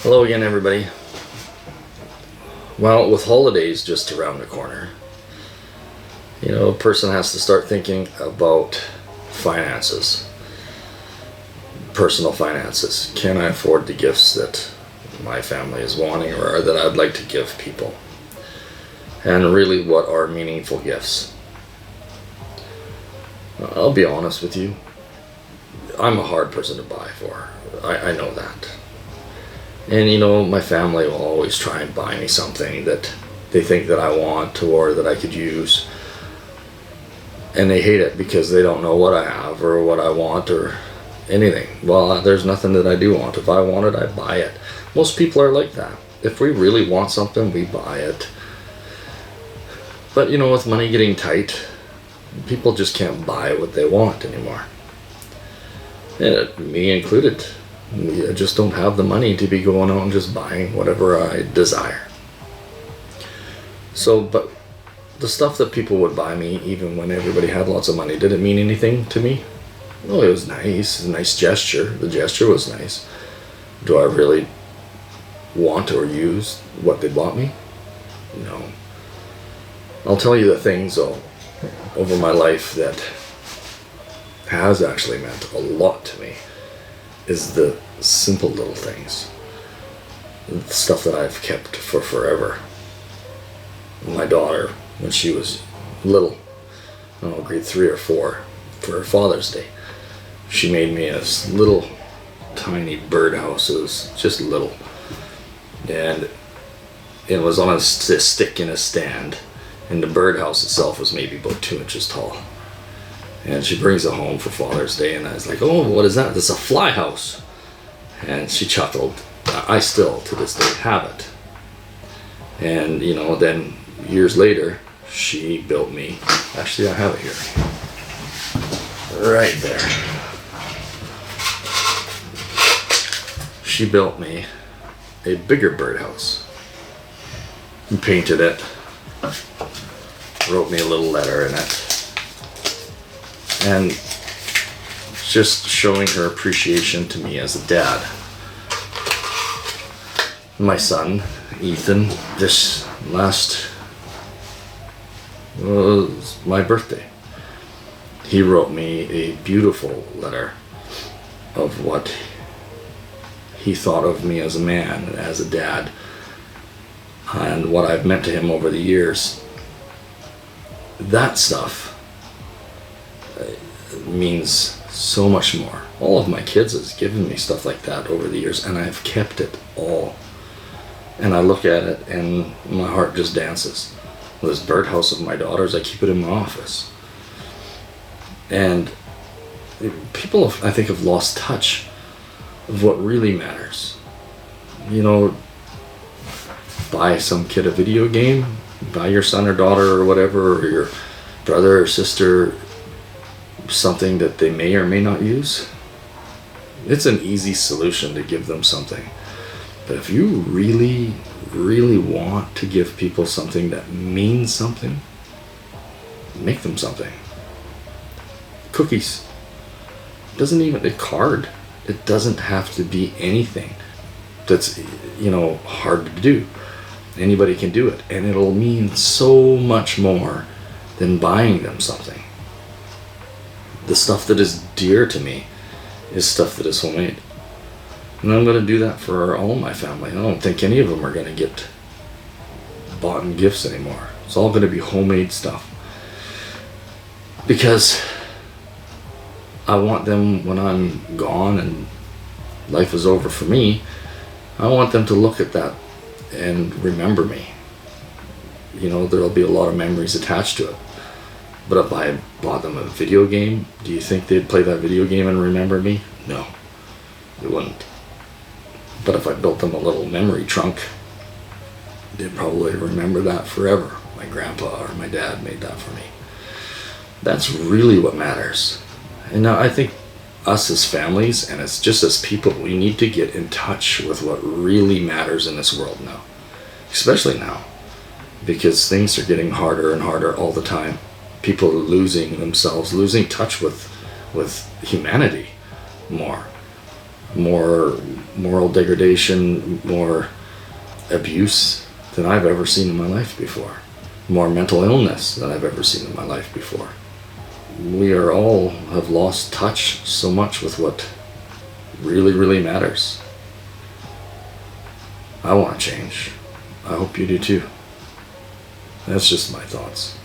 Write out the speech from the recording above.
Hello again, everybody. Well, with holidays just around the corner, a person has to start thinking about finances, personal finances. Can I afford the gifts that my family is wanting or that I'd like to give people? And really, what are meaningful gifts? I'll be honest with you, I'm a hard person to buy for. I know that. And my family will always try and buy me something that they think that I want or that I could use. And they hate it because they don't know what I have or what I want or anything. Well, there's nothing that I do want. If I want it, I buy it. Most people are like that. If we really want something, we buy it. But with money getting tight, people just can't buy what they want anymore. And me included. I just don't have the money to be going out and just buying whatever I desire. So, but the stuff that people would buy me, even when everybody had lots of money, did it mean anything to me? Well, it was nice. It was a nice gesture. The gesture was nice. Do I really want or use what they bought me? No. I'll tell you the things, though, over my life that has actually meant a lot to me is the simple little things. The stuff that I've kept for forever. My daughter, when she was little, grade 3 or 4, for her Father's Day, she made me a little tiny birdhouse. It was just little. And it was on a stick in a stand. And the birdhouse itself was maybe about 2 inches tall. And she brings it home for Father's Day, and I was like, oh, what is that? It's a fly house. And she chuckled. I still, to this day, have it. And, then years later, she built me, actually I have it here, right there. She built me a bigger birdhouse and painted it, wrote me a little letter in it. And just showing her appreciation to me as a dad. My son, Ethan, this last was my birthday. He wrote me a beautiful letter of what he thought of me as a man and as a dad and what I've meant to him over the years. That stuff means so much more. All of my kids has given me stuff like that over the years, and I've kept it all. And I look at it and my heart just dances. This birdhouse of my daughter's, I keep it in my office. And people, I think, have lost touch of what really matters. Buy some kid a video game, buy your son or daughter or whatever, or your brother or sister something that they may or may not use. It's an easy solution to give them something. But if you really, really want to give people something that means something, make them something. Cookies. Doesn't even a card. It doesn't have to be anything that's hard to do. Anybody can do it, and it'll mean so much more than buying them something. The stuff that is dear to me is stuff that is homemade. And I'm going to do that for all my family. I don't think any of them are going to get bought in gifts anymore. It's all going to be homemade stuff. Because I want them, when I'm gone and life is over for me, I want them to look at that and remember me. There'll be a lot of memories attached to it. But if I bought them a video game, do you think they'd play that video game and remember me? No, they wouldn't. But if I built them a little memory trunk, they'd probably remember that forever. My grandpa or my dad made that for me. That's really what matters. And now I think us as families and as just as people, we need to get in touch with what really matters in this world now, especially now, because things are getting harder and harder all the time. People losing themselves, losing touch with humanity more. More moral degradation, more abuse than I've ever seen in my life before. More mental illness than I've ever seen in my life before. We are all have lost touch so much with what really, really matters. I want to change. I hope you do too. That's just my thoughts.